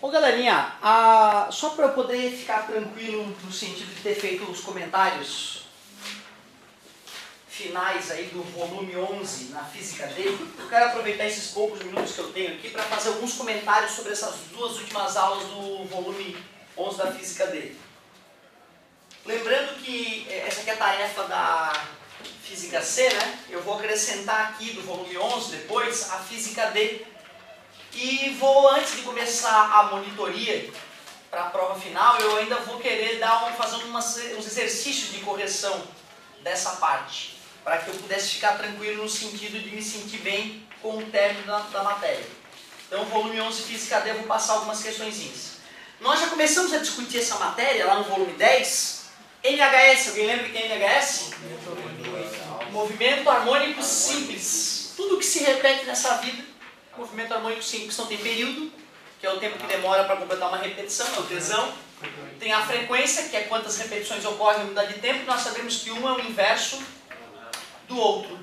Ô galerinha, só para eu poder ficar tranquilo no sentido de ter feito os comentários finais aí do volume 11 na Física D, eu quero aproveitar esses poucos minutos que eu tenho aqui para fazer alguns comentários sobre essas duas últimas aulas do volume 11 da Física D. Lembrando que essa aqui é a tarefa da Física C, né? Eu vou acrescentar aqui do volume 11 depois a Física D. E vou, antes de começar a monitoria para a prova final, eu ainda vou querer fazer uns exercícios de correção dessa parte, para que eu pudesse ficar tranquilo no sentido de me sentir bem com o término da matéria. Então, volume 11 Física D, eu vou passar algumas questõezinhas. Nós já começamos a discutir essa matéria lá no volume 10, NHS, alguém lembra que é NHS? Movimento harmônico simples. Tudo que se repete nessa vida, movimento harmônico simples. Então tem período, que é o tempo que demora para completar uma repetição, é o tesão. Tem a frequência, que é quantas repetições ocorrem em unidade de tempo. Nós sabemos que um é o inverso do outro.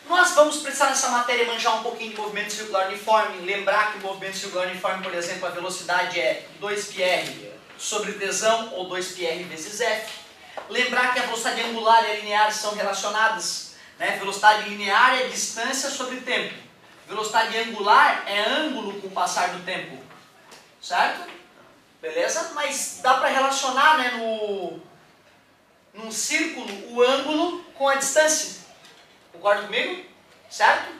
Nós vamos precisar nessa matéria manjar um pouquinho de movimento circular uniforme. Lembrar que o movimento circular uniforme, por exemplo, a velocidade é 2πr sobre tesão, ou 2πr vezes f. Lembrar que a velocidade angular e a linear são relacionadas, né? Velocidade linear é distância sobre tempo. Velocidade angular é ângulo com o passar do tempo. Certo? Beleza? Mas dá para relacionar, né, num círculo o ângulo com a distância. Concorda comigo? Certo?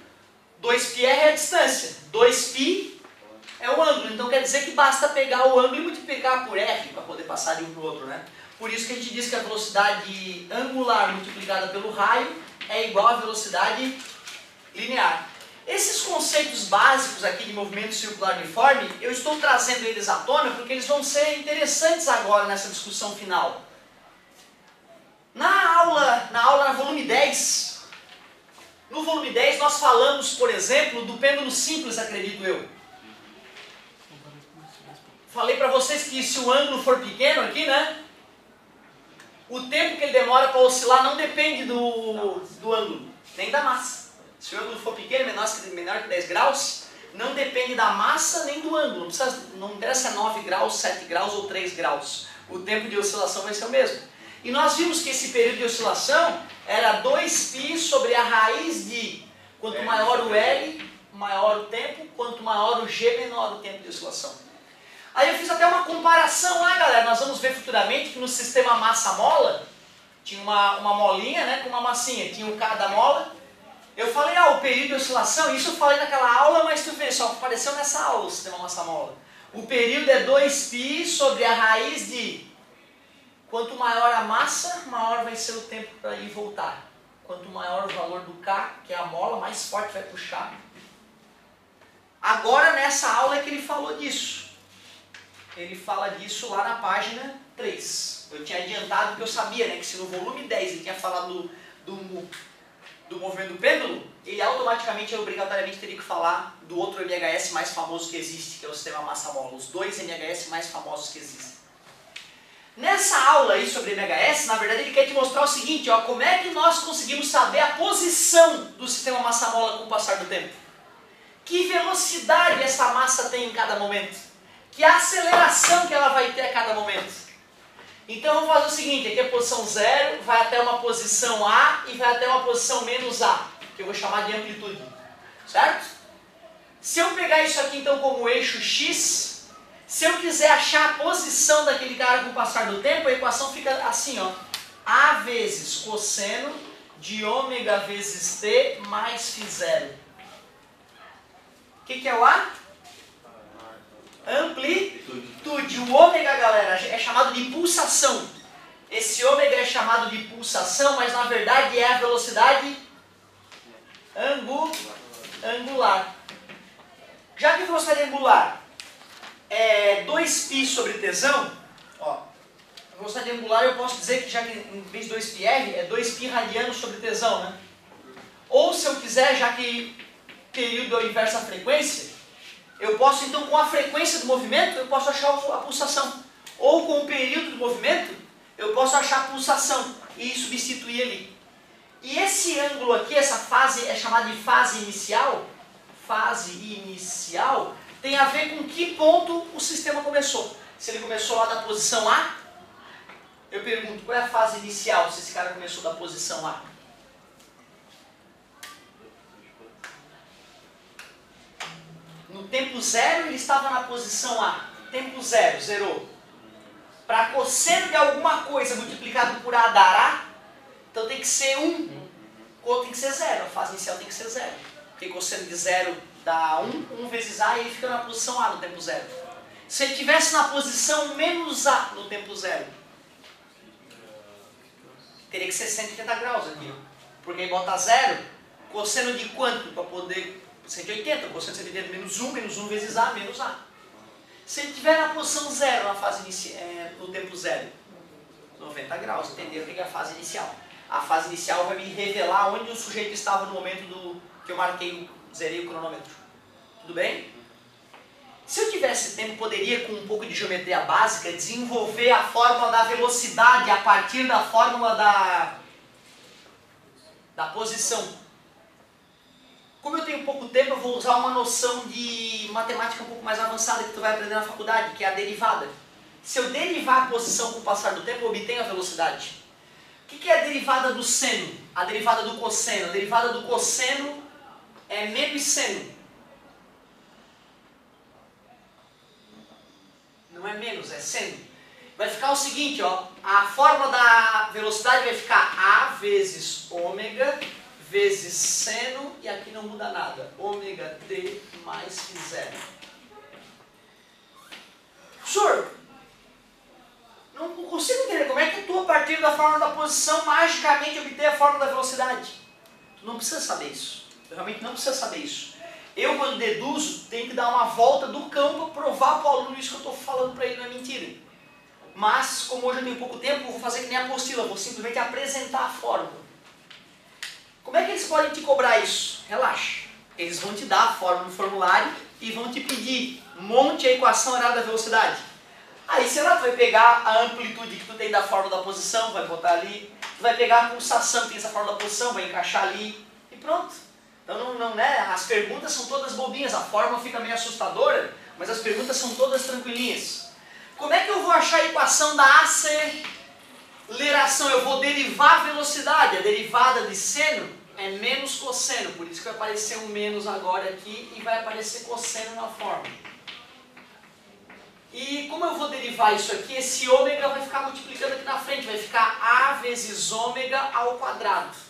2πr é a distância. 2π é o ângulo. Então quer dizer que basta pegar o ângulo e multiplicar por r para poder passar de um para o outro, né? Por isso que a gente diz que a velocidade angular multiplicada pelo raio é igual à velocidade linear. Esses conceitos básicos aqui de movimento circular uniforme, eu estou trazendo eles à tona porque eles vão ser interessantes agora nessa discussão final. Na aula volume 10, no volume 10 nós falamos, por exemplo, do pêndulo simples, acredito eu. Falei para vocês que se o ângulo for pequeno aqui, né? O tempo que ele demora para oscilar não depende do ângulo, nem da massa. Se o ângulo for pequeno, menor que 10 graus, não depende da massa nem do ângulo. Não interessa se é 9 graus, 7 graus ou 3 graus. O tempo de oscilação vai ser o mesmo. E nós vimos que esse período de oscilação era 2π sobre a raiz de quanto maior o L, maior o tempo, quanto maior o G, menor o tempo de oscilação. Aí eu fiz até uma comparação lá, galera. Nós vamos ver futuramente que no sistema massa-mola tinha uma molinha, né, com uma massinha. Tinha o K da mola. Eu falei, o período de oscilação, isso eu falei naquela aula, mas tu vê, só apareceu nessa aula o sistema massa-mola. O período é 2π sobre a raiz de quanto maior a massa, maior vai ser o tempo para ir e voltar. Quanto maior o valor do K, que é a mola, mais forte vai puxar. Agora nessa aula é que ele falou disso. Ele fala disso lá na página 3. Eu tinha adiantado porque eu sabia, né, que se no volume 10 ele tinha falado do movimento do pêndulo, ele automaticamente, obrigatoriamente, teria que falar do outro NHS mais famoso que existe, que é o sistema massa-mola. Os dois NHS mais famosos que existem. Nessa aula aí sobre NHS, na verdade ele quer te mostrar o seguinte, como é que nós conseguimos saber a posição do sistema massa-mola com o passar do tempo. Que velocidade essa massa tem em cada momento. Que aceleração que ela vai ter a cada momento. Então vamos fazer o seguinte, aqui é a posição 0, vai até uma posição A e vai até uma posição menos A, que eu vou chamar de amplitude, certo? Se eu pegar isso aqui então como eixo X, se eu quiser achar a posição daquele cara com o passar do tempo, a equação fica assim, A vezes cosseno de ômega vezes T mais φ0. O que é o A? Amplitude. O ômega, galera, é chamado de pulsação. Esse ômega é chamado de pulsação, mas na verdade é a velocidade angular. Já que a velocidade angular é 2π sobre tesão, a velocidade angular eu posso dizer que já que em vez de 2πr é 2π radiano sobre tesão, né? Ou se eu quiser, já que período é o inverso da frequência, eu posso, então, com a frequência do movimento, eu posso achar a pulsação. Ou com o período do movimento, eu posso achar a pulsação e substituir ali. E esse ângulo aqui, essa fase, é chamada de fase inicial. Fase inicial tem a ver com que ponto o sistema começou. Se ele começou lá da posição A, eu pergunto, qual é a fase inicial se esse cara começou da posição A? No tempo zero ele estava na posição A. Tempo zero, zerou. Para cosseno de alguma coisa multiplicado por A dar A, então tem que ser 1. Ou tem que ser 0. A fase inicial tem que ser 0. Porque cosseno de 0 dá 1. 1 vezes A e ele fica na posição A no tempo zero. Se ele estivesse na posição menos A no tempo zero, teria que ser 180 graus aqui. Porque aí bota 0, cosseno de quanto para poder... 180, cosseno de 180 menos 1 vezes A, menos A. Se ele estiver na posição 0 na fase no tempo 0, 90 graus, entendeu o que é a fase inicial? A fase inicial vai me revelar onde o sujeito estava no momento que eu marquei, zerei o cronômetro. Tudo bem? Se eu tivesse tempo, poderia, com um pouco de geometria básica, desenvolver a fórmula da velocidade a partir da fórmula da posição. Como eu tenho pouco tempo, eu vou usar uma noção de matemática um pouco mais avançada que tu vai aprender na faculdade, que é a derivada. Se eu derivar a posição com o passar do tempo, eu obtenho a velocidade. O que é a derivada do seno? A derivada do cosseno? A derivada do cosseno é menos seno. Não é menos, é seno. Vai ficar o seguinte, ó, a fórmula da velocidade vai ficar A vezes ômega vezes seno, e aqui não muda nada, ômega t mais zero. Professor, não consigo entender como é que tu, a partir da fórmula da posição, magicamente obtém a fórmula da velocidade. Tu não precisa saber isso. Tu realmente não precisa saber isso. Eu, quando deduzo, tenho que dar uma volta do campo para provar para o aluno isso que eu estou falando para ele não é mentira. Mas, como hoje eu tenho pouco tempo, eu vou fazer que nem a apostila, vou simplesmente apresentar a fórmula. Como é que eles podem te cobrar isso? Relaxa. Eles vão te dar a fórmula no formulário e vão te pedir, monte a equação horária da velocidade. Aí, sei lá, tu vai pegar a amplitude que tu tem da fórmula da posição, vai botar ali. Tu vai pegar a pulsação que tem essa fórmula da posição, vai encaixar ali e pronto. Então, né, as perguntas são todas bobinhas, a fórmula fica meio assustadora, mas as perguntas são todas tranquilinhas. Como é que eu vou achar a equação da aceleração? Eu vou derivar a velocidade. A derivada de seno é menos cosseno, por isso que vai aparecer um menos agora aqui e vai aparecer cosseno na fórmula. E como eu vou derivar isso aqui, esse ômega vai ficar multiplicando aqui na frente, vai ficar A vezes ômega ao quadrado.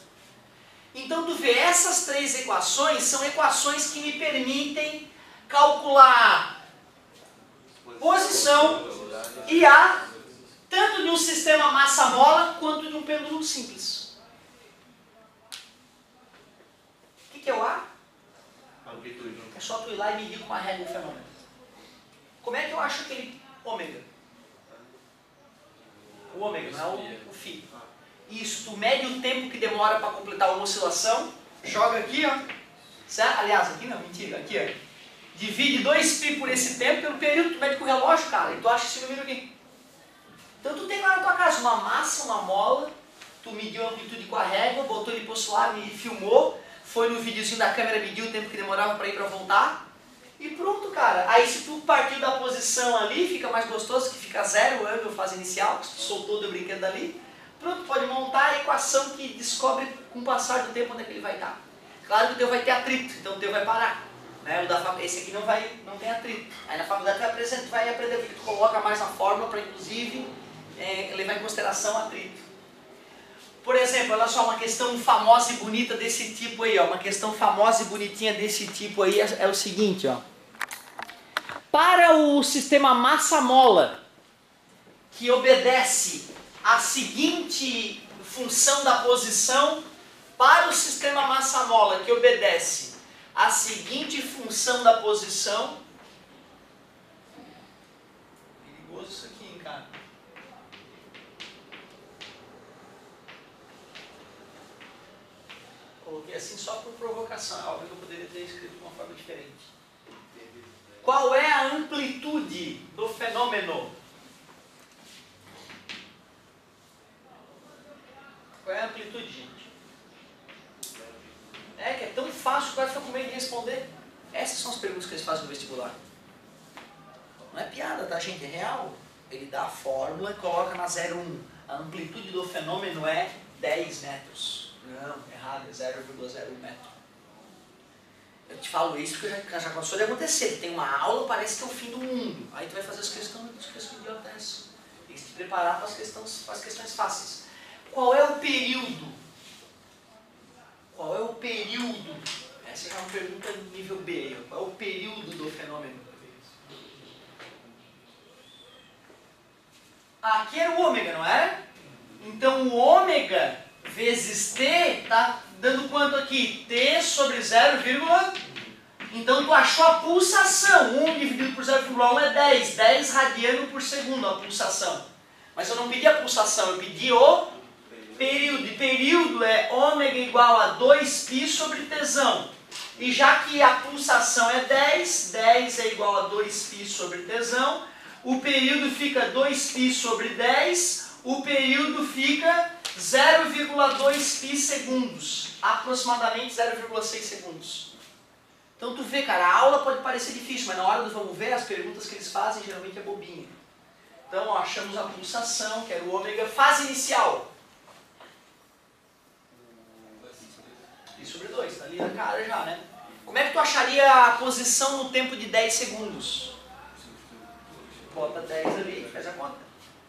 Então tu vê, essas três equações são equações que me permitem calcular posição e A, tanto de um sistema massa-mola quanto de um pêndulo simples. O que é o A? Amplitude. É só tu ir lá e medir com uma régua o fenômeno. Como é que eu acho aquele ômega? O ômega, não é o φ. Isso, tu mede o tempo que demora para completar uma oscilação, joga aqui, ó. Certo? Aliás, aqui não, mentira, aqui, ó. Divide 2π por esse tempo pelo período, tu mede com o relógio, cara, e tu acha esse número aqui. Então tu tem lá na tua casa uma massa, uma mola, tu mediu a amplitude com a régua, botou ele pro lado e filmou, foi no videozinho da câmera, mediu o tempo que demorava para ir para voltar, e pronto, cara. Aí se tu partiu da posição ali, fica mais gostoso, que fica 0 o ângulo, fase inicial, que tu soltou do brinquedo dali, pronto, pode montar a equação que descobre com o passar do tempo onde é que ele vai estar. Claro que o teu vai ter atrito, então o teu vai parar. Né? Esse aqui não tem atrito. Aí na faculdade tu vai aprender o que tu coloca mais na fórmula para, inclusive, levar em consideração atrito. Por exemplo, olha só, uma questão famosa e bonita desse tipo aí, ó. Uma questão famosa e bonitinha desse tipo aí é o seguinte, ó. Para o sistema massa-mola, que obedece a seguinte função da posição, para o sistema massa-mola, que obedece a seguinte função da posição. Perigoso isso aqui, hein, cara. Coloquei assim só por provocação. É óbvio que eu poderia ter escrito de uma forma diferente. Qual é a amplitude do fenômeno? Qual é a amplitude, gente? Que é tão fácil que vai ficar com medo de responder. Essas são as perguntas que eles fazem no vestibular. Não é piada, tá, gente? É real. Ele dá a fórmula e coloca na 0,1. A amplitude do fenômeno é 10 metros. Não, errado, é 0,01 metro. Eu te falo isso porque já cansou de acontecer. Tem uma aula, parece que é o fim do mundo. Aí tu vai fazer as questões idiotas. Tem que se preparar para as questões fáceis. Qual é o período? Qual é o período? Essa já é uma pergunta nível B. Qual é o período do fenômeno? Aqui era o ômega, não é? Então o ômega vezes t está dando quanto aqui? T sobre 0, então tu achou a pulsação. 1 dividido por 0,1 é 10. 10 radiano por segundo a pulsação. Mas eu não pedi a pulsação, eu pedi o período. E período é ômega igual a 2π sobre tzão. E já que a pulsação é 10, 10 é igual a 2π sobre tzão. O período fica 2π sobre 10. O período fica 0,2π segundos. Aproximadamente 0,6 segundos. Então tu vê, cara, a aula pode parecer difícil, mas na hora do vamos ver, as perguntas que eles fazem geralmente é bobinha. Então, ó, achamos a pulsação, que era o ômega, fase inicial. π sobre 2, tá ali na cara já, né? Como é que tu acharia a posição no tempo de 10 segundos? Bota 10 ali, faz a conta.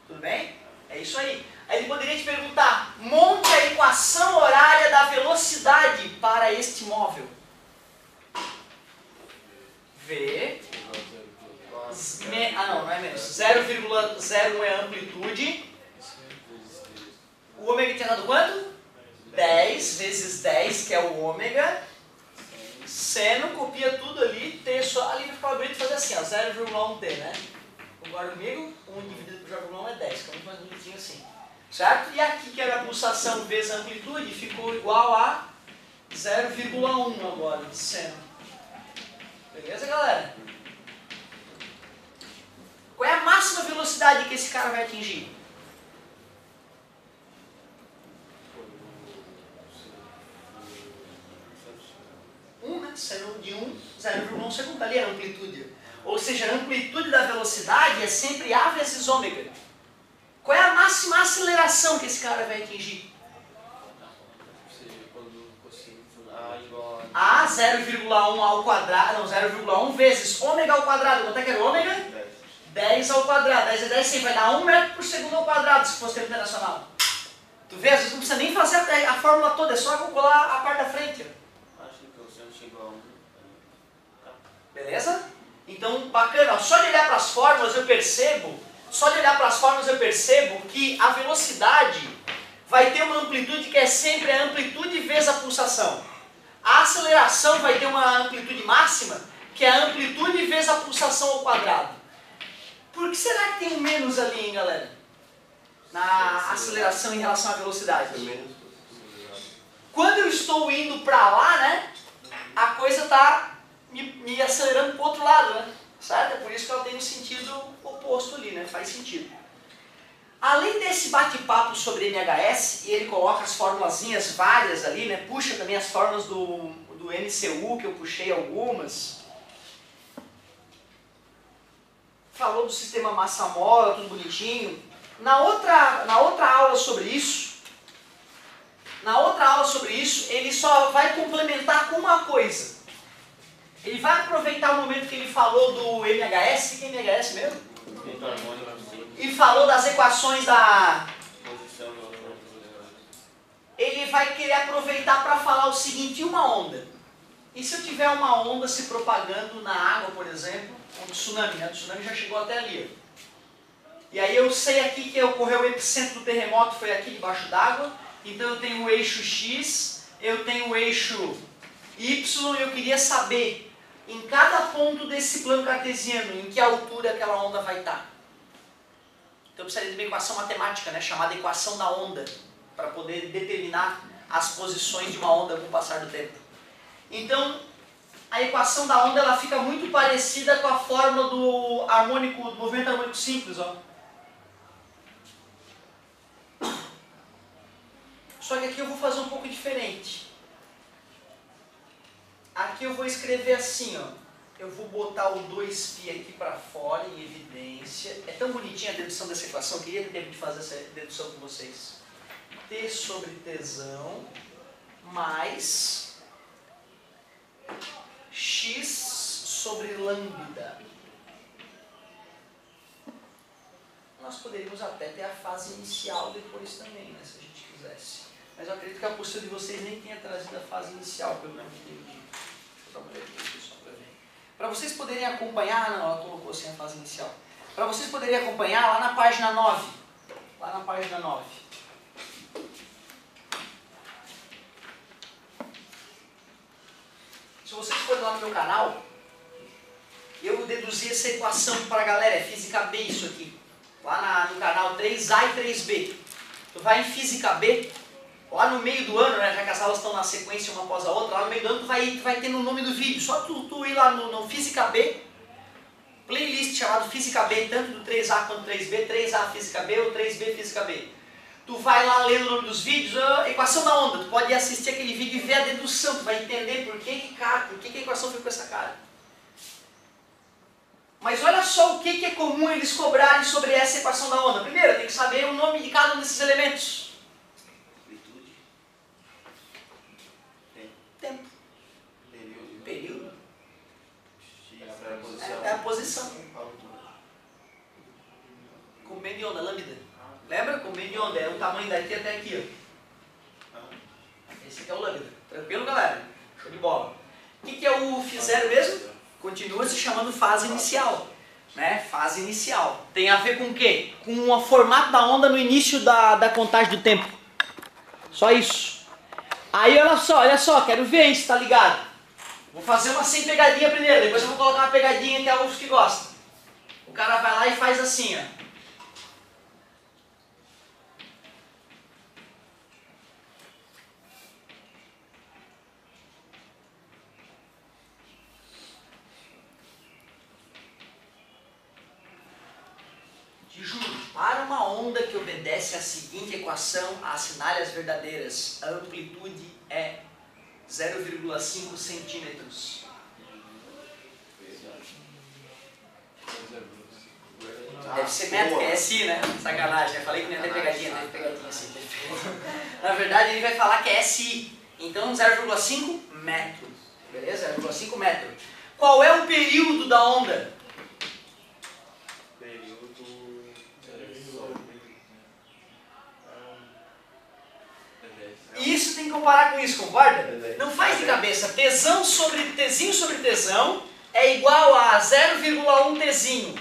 Tudo bem? É isso aí. Aí ele poderia te perguntar, monte a equação horária da velocidade para este móvel. V. Não é menos. 0,01 é a amplitude. O ômega tinha dado quanto? 10 vezes 10, que é o ômega. Seno, copia tudo ali. T só. Ali vai ficar bonito fazer assim, ó, 0,1t, né? Concorda comigo? 1 dividido por 0,1 é 10, que é muito mais bonitinho assim. Certo? E aqui, que era a pulsação vezes a amplitude, ficou igual a 0,1 agora de seno. Beleza, galera? Qual é a máxima velocidade que esse cara vai atingir? Né? Seno de 0,1 segundo. Ali era a amplitude. Ou seja, a amplitude da velocidade é sempre A vezes ômega. Qual é a máxima aceleração que esse cara vai atingir? A 0,1 ao quadrado, não, 0,1 vezes ômega ao quadrado. Quanto é que era ômega? 10 ao quadrado. 10 é 10, sim, vai dar 1 metro por segundo ao quadrado, se fosse tempo internacional. Tu vê, às vezes não precisa nem fazer a fórmula toda, é só calcular a parte da frente. Acho que o Coseno chegou a 1. Beleza? Então, bacana. Só de olhar para as fórmulas eu percebo, que a velocidade vai ter uma amplitude que é sempre a amplitude vezes a pulsação. A aceleração vai ter uma amplitude máxima, que é a amplitude vezes a pulsação ao quadrado. Por que será que tem um menos ali, hein, galera? Na aceleração em relação à velocidade. Quando eu estou indo para lá, né, a coisa está me acelerando para o outro lado, né? Certo? É por isso que ela tem um sentido oposto ali, né? Faz sentido. Além desse bate-papo sobre NHS, e ele coloca as formulazinhas várias ali, né? Puxa também as fórmulas do MCU, que eu puxei algumas. Falou do sistema massa-mola, tudo bonitinho. Na outra aula sobre isso, ele só vai complementar com uma coisa. Ele vai aproveitar o momento que ele falou do MHS, o que é MHS mesmo? E falou das equações da... Ele vai querer aproveitar para falar o seguinte, uma onda. E se eu tiver uma onda se propagando na água, por exemplo, um tsunami, né? O tsunami já chegou até ali. E aí eu sei aqui que ocorreu o epicentro do terremoto, foi aqui debaixo d'água. Então eu tenho o eixo X, eu tenho o eixo Y, e eu queria saber, em cada ponto desse plano cartesiano, em que altura aquela onda vai estar. Então eu precisaria de uma equação matemática, né, chamada equação da onda, para poder determinar as posições de uma onda com o passar do tempo. Então, a equação da onda ela fica muito parecida com a fórmula do movimento harmônico simples, ó. Só que aqui eu vou fazer um pouco diferente. Aqui eu vou escrever assim, ó. Eu vou botar o 2π aqui para fora, em evidência. É tão bonitinha a dedução dessa equação, queria ter tempo de fazer essa dedução com vocês. T sobre tesão mais x sobre lambda. Nós poderíamos até ter a fase inicial depois também, né, se a gente quisesse. Mas eu acredito que a postura de vocês nem tenha trazido a fase inicial, pelo que eu entendi. Deixa eu dar uma olhada aqui só para ver. Para vocês poderem acompanhar, não, ela colocou assim a fase inicial. Para vocês poderem acompanhar lá na página 9. Lá na página 9. Se vocês forem lá no meu canal, eu deduzi essa equação para a galera, é física B isso aqui. Lá no canal 3A e 3B. Tu vai em física B, lá no meio do ano, né, já que as aulas estão na sequência uma após a outra, lá no meio do ano tu vai ter no nome do vídeo. Só tu ir lá no física B, playlist chamado física B, tanto do 3A quanto do 3B, 3A física B ou 3B física B. Tu vai lá lendo o nome dos vídeos, equação da onda, tu pode assistir aquele vídeo e ver a dedução, tu vai entender por que a equação foi com essa cara. Mas olha só o que é comum eles cobrarem sobre essa equação da onda. Primeiro, tem que saber o nome de cada um desses elementos. Amplitude. Tempo. Período. X É a posição. Comprimento de onda, lambda. Lembra? Comprimento de onda é o tamanho daqui até aqui. Ó. Esse aqui é o lambda. Tranquilo, galera? Show de bola. O que é o φ0 mesmo? Continua se chamando fase inicial, né? Fase inicial. Tem a ver com o quê? Com o formato da onda no início da contagem do tempo. Só isso. Aí olha só, quero ver, hein, se tá ligado. Vou fazer uma sem pegadinha primeiro, depois eu vou colocar uma pegadinha que é o que gosta. O cara vai lá e faz assim, ó. Para uma onda que obedece à seguinte equação, assinale as verdadeiras. A amplitude é 0,5 centímetros. Deve ser metro, que é SI, né? Sacanagem, eu falei que não ia ter pegadinha, teve pegadinha assim. Na verdade ele vai falar que é SI. Então 0,5 metro. Beleza? 0,5 metro. Qual é o período da onda? Isso tem que comparar com isso, concorda? Não faz de cabeça. Tesão sobre tezinho sobre tesão é igual a 0,1 tezinho.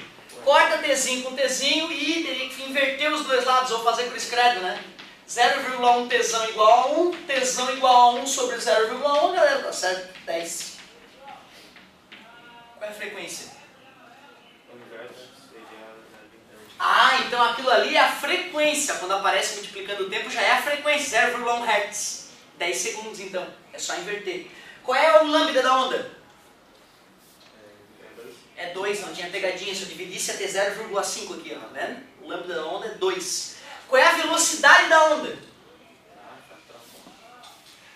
Corta tezinho com tezinho e teria que inverter os dois lados, ou fazer cruz credo, né? 0,1 tesão igual a 1, tesão igual a 1 sobre 0,1, galera, tá certo? 10. Qual é a frequência? Ah, então aquilo ali é a frequência. Quando aparece multiplicando o tempo, já é a frequência, 0,1 Hz. 10 segundos, então. É só inverter. Qual é o lambda da onda? É 2, não tinha pegadinha. Se eu dividisse, ia ter 0,5 aqui, ó, tá vendo? O lambda da onda é 2. Qual é a velocidade da onda?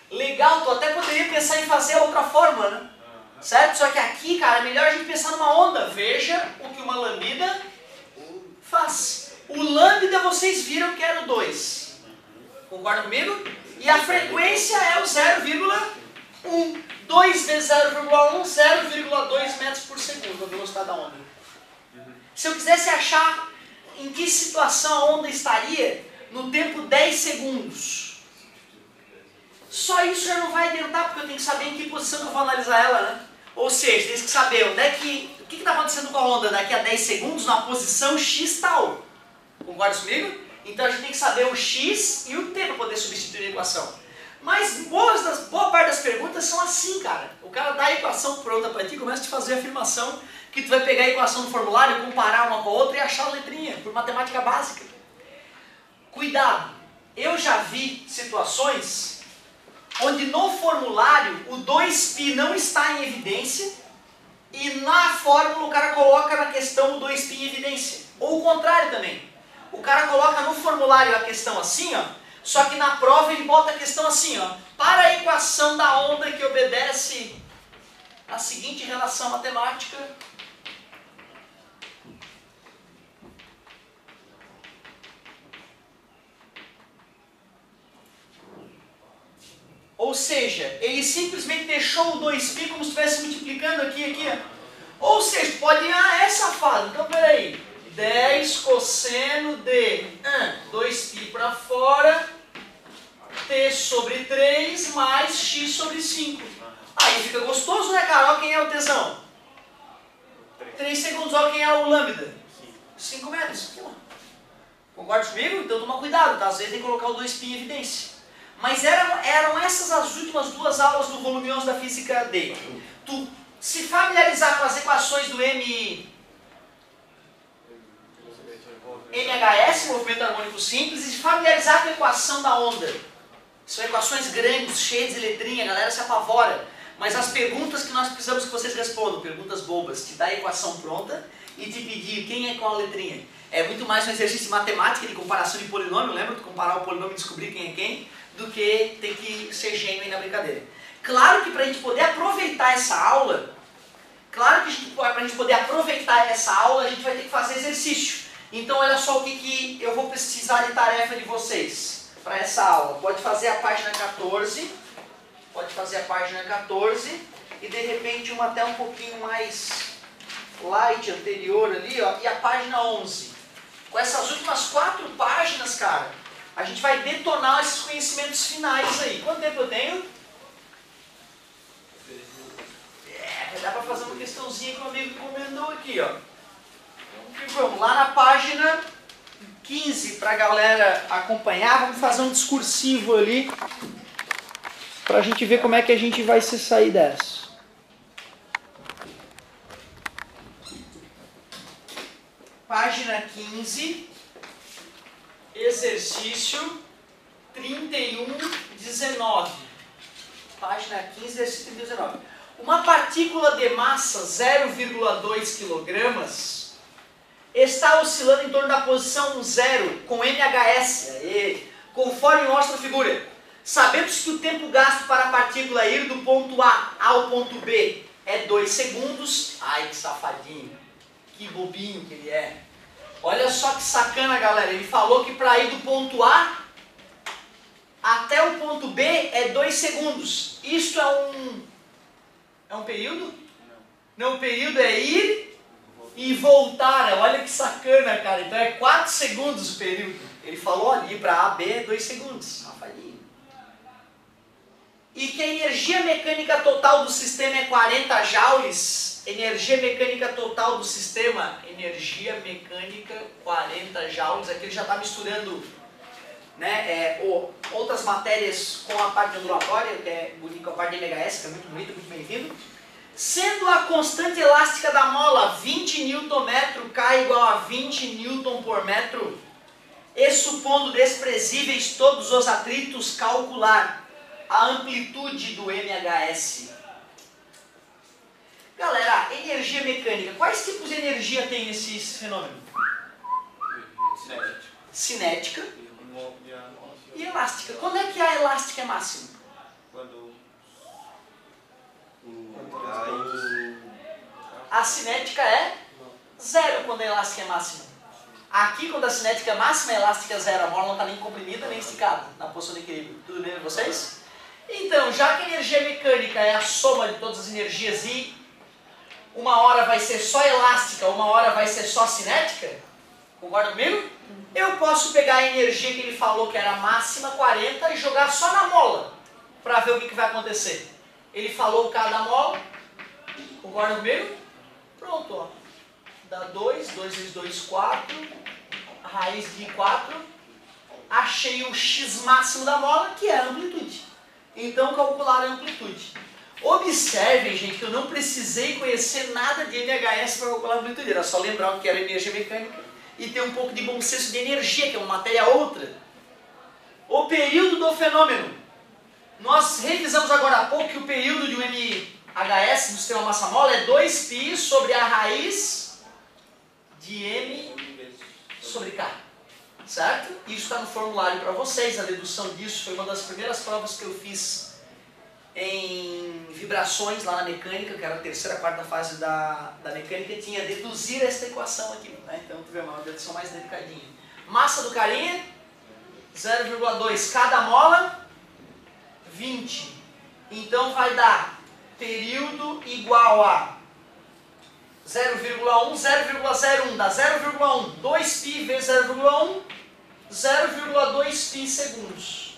Legal, tu até poderia pensar em fazer outra fórmula, né? Certo? Só que aqui, cara, é melhor a gente pensar numa onda. Veja o que uma lambda faz. O lambda vocês viram que era o 2. Concordam comigo? E a frequência é o 0,1. 2 vezes 0,1, 0,2 metros por segundo, a velocidade da onda. Se eu quisesse achar em que situação a onda estaria no tempo 10 segundos, só isso já não vai adiantar, porque eu tenho que saber em que posição eu vou analisar ela, né? Ou seja, tem que saber onde é que, o que está acontecendo com a onda daqui a 10 segundos na posição x tal. Concorda comigo? Então a gente tem que saber o x e o t para poder substituir a equação. Mas boa parte das perguntas são assim, cara. O cara dá a equação pronta para ti e começa a te fazer a afirmação que tu vai pegar a equação do formulário, comparar uma com a outra e achar a letrinha, por matemática básica. Cuidado! Eu já vi situações onde no formulário o 2π não está em evidência e na fórmula o cara coloca na questão o 2π em evidência. Ou o contrário também. O cara coloca no formulário a questão assim, ó, só que na prova ele bota a questão assim, ó. Para a equação da onda que obedece a seguinte relação matemática. Ou seja, ele simplesmente deixou o 2π como se estivesse multiplicando aqui. Ó. Ou seja, pode ir, é safado. Então, peraí. 10 cosseno de 2π para fora, t sobre 3 mais x sobre 5. Aí fica gostoso, né, cara? Olha quem é o tesão. 3 segundos, olha quem é o lambda. 5 metros. Concorda comigo? Então toma cuidado, tá? Às vezes tem que colocar o 2π em evidência. Mas eram essas as últimas duas aulas do volume 11 da física D. Tu se familiarizar com as equações do MHS, movimento harmônico simples, e se familiarizar com a equação da onda. São equações grandes, cheias de letrinha, a galera se apavora. Mas as perguntas que nós precisamos que vocês respondam, perguntas bobas, te dar a equação pronta e te pedir quem é qual letrinha. É muito mais um exercício de matemática, de comparação de polinômio, lembra? De comparar o polinômio e descobrir quem é quem, do que ter que ser gênio aí na brincadeira. Claro que para a gente poder aproveitar essa aula, a gente vai ter que fazer exercício. Então olha só o que eu vou precisar de tarefa de vocês para essa aula. Pode fazer a página 14, e de repente uma até um pouquinho mais light anterior ali, ó, e a página 11. Com essas últimas 4 páginas, cara, a gente vai detonar esses conhecimentos finais aí. Quanto tempo eu tenho? Vai dar para fazer uma questãozinha que o amigo comentou aqui, ó. Vamos lá na página 15 para a galera acompanhar. Vamos fazer um discursivo ali para a gente ver como é que a gente vai se sair dessa. Página 15, exercício 31,19. Página 15, exercício 31,19. Uma partícula de massa 0,2 kg está oscilando em torno da posição 0 com MHS, conforme mostra a figura. Sabemos que o tempo gasto para a partícula ir do ponto A ao ponto B é 2 segundos. Ai, que safadinho, que bobinho que ele é. Olha só que sacana, galera. Ele falou que para ir do ponto A até o ponto B é 2 segundos. Isto é um período? Não, o período é ir e voltar. Olha que sacana, cara. Então é 4 segundos o período. Ele falou ali para A, B é 2 segundos. Safadinho. E que a energia mecânica total do sistema é 40 joules. Energia mecânica total do sistema, energia mecânica 40 joules. Aqui ele já está misturando, né, outras matérias com a parte ondulatória, que é bonito, com a parte de MHS, que é muito bonito, muito bem-vindo. Sendo a constante elástica da mola 20 Nm, K igual a 20 Nm por metro, e supondo desprezíveis todos os atritos, calcular a amplitude do MHS. Galera, energia mecânica. Quais tipos de energia tem esse fenômeno? Cinética e elástica. Quando é que a elástica é máxima? A cinética é 0 quando a elástica é máxima. Aqui, quando a cinética é máxima, a elástica é 0. A mola não está nem comprimida nem esticada na posição de equilíbrio. Tudo bem com vocês? Então, já que a energia mecânica é a soma de todas as energias e uma hora vai ser só elástica, uma hora vai ser só cinética, concorda comigo? Eu posso pegar a energia que ele falou que era máxima, 40, e jogar só na mola, para ver o que vai acontecer. Ele falou cada mola, concorda comigo? Pronto, ó. Dá 2 vezes 2, 4, raiz de 4, achei o x máximo da mola, que é a amplitude. Então, calcular a amplitude. Observem, gente, que eu não precisei conhecer nada de MHS para calcular a amplitude. Era só lembrar o que era energia mecânica e ter um pouco de bom senso de energia, que é uma matéria outra. O período do fenômeno. Nós revisamos agora há pouco que o período de um MHS do sistema massa-mola é 2π sobre a raiz de M sobre K. Certo? Isso está no formulário para vocês. A dedução disso foi uma das primeiras provas que eu fiz em vibrações lá na mecânica, que era a terceira, quarta fase da mecânica, tinha deduzir esta equação aqui, né? Então tu vê uma dedução mais delicadinha. Massa do carinha, 0,2 cada mola, 20. Então vai dar período igual a 0,1, 0,01, dá 0,1, 2π vezes 0,1, 0,2 π segundos.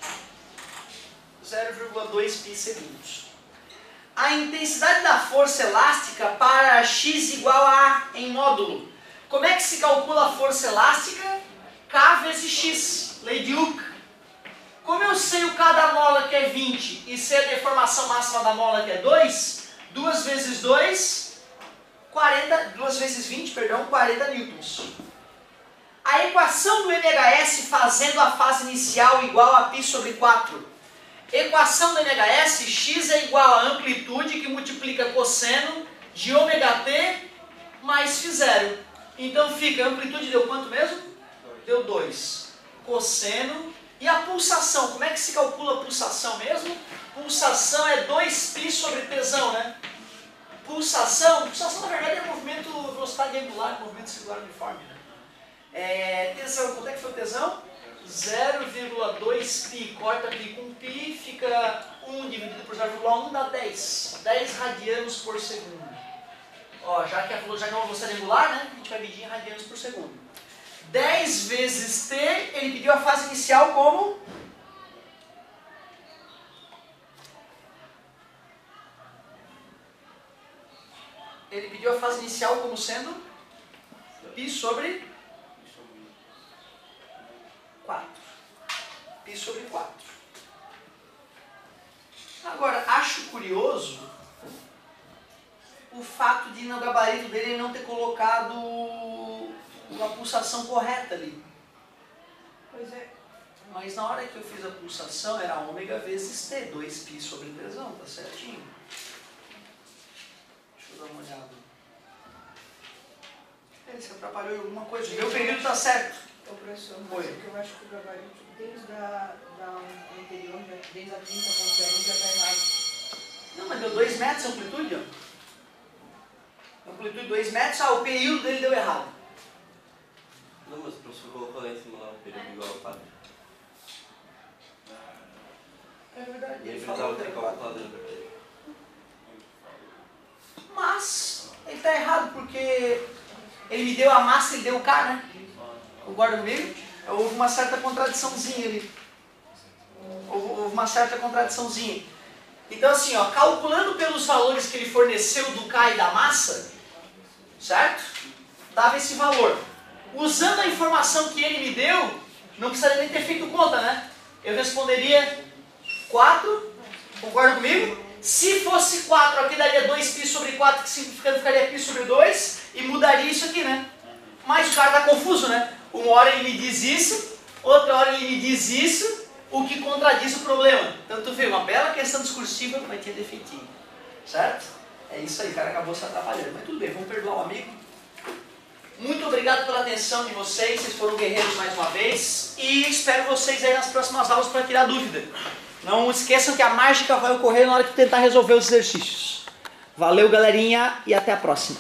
0,2 π segundos. A intensidade da força elástica para x igual a A em módulo. Como é que se calcula a força elástica? K vezes x, lei de Hooke. Como eu sei o K da mola que é 20 e sei a deformação máxima da mola que é 2, 2 vezes 2, 2 vezes 20, perdão, 40 newtons. A equação do MHS fazendo a fase inicial igual a π sobre 4. Equação do MHS, x é igual a amplitude que multiplica cosseno de ômega t mais φ0. Então fica, a amplitude deu quanto mesmo? Deu 2. Cosseno. E a pulsação, como é que se calcula a pulsação mesmo? Pulsação é 2π sobre tesão, né? Pulsação na verdade é movimento, velocidade angular, movimento circular uniforme, né? Tesão, quanto é que foi o tesão? 0,2π, corta π com π, fica 1 dividido por 0,1 dá 10. 10 radianos por segundo. Ó, já que é uma velocidade angular, né? A gente vai medir em radianos por segundo. 10 vezes t, ele pediu a fase inicial como? Ele pediu a fase inicial como sendo π sobre 4. Π sobre 4. Agora, acho curioso o fato de no gabarito dele não ter colocado a pulsação correta ali. Pois é. Mas na hora que eu fiz a pulsação era ômega vezes t, 2π sobre tesão, tá certinho. Deixa eu dar uma olhada. Ele se atrapalhou em alguma coisa. O meu período tá certo. Ô professor, mas é que eu acho que o gabarito desde a anterior, desde a 30.01 já está errado. Não, mas deu 2 metros a amplitude, ó. Amplitude 2 metros, o período dele deu errado. Não, mas o professor colocou lá em cima lá, o período igual a 4. É verdade, E ele falou precisava que ter era 4. calculado. Mas ele está errado porque ele me deu a massa e ele deu o K, né? Concorda comigo? Houve uma certa contradiçãozinha ali. Houve uma certa contradiçãozinha. Então assim, ó, calculando pelos valores que ele forneceu do K e da massa, certo? Dava esse valor. Usando a informação que ele me deu, não precisaria nem ter feito conta, né? Eu responderia 4, concorda comigo? Se fosse 4, aqui daria 2π sobre 4, que simplificando ficaria π sobre 2, e mudaria isso aqui, né? Mas o cara está confuso, né? Uma hora ele me diz isso, outra hora ele me diz isso, o que contradiz o problema. Então tu vê, uma bela questão discursiva, mas tinha defeitinho. Certo? É isso aí, o cara acabou se atrapalhando. Mas tudo bem, vamos perdoar o amigo. Muito obrigado pela atenção de vocês foram guerreiros mais uma vez. E espero vocês aí nas próximas aulas para tirar dúvida. Não esqueçam que a mágica vai ocorrer na hora que tentar resolver os exercícios. Valeu, galerinha, e até a próxima.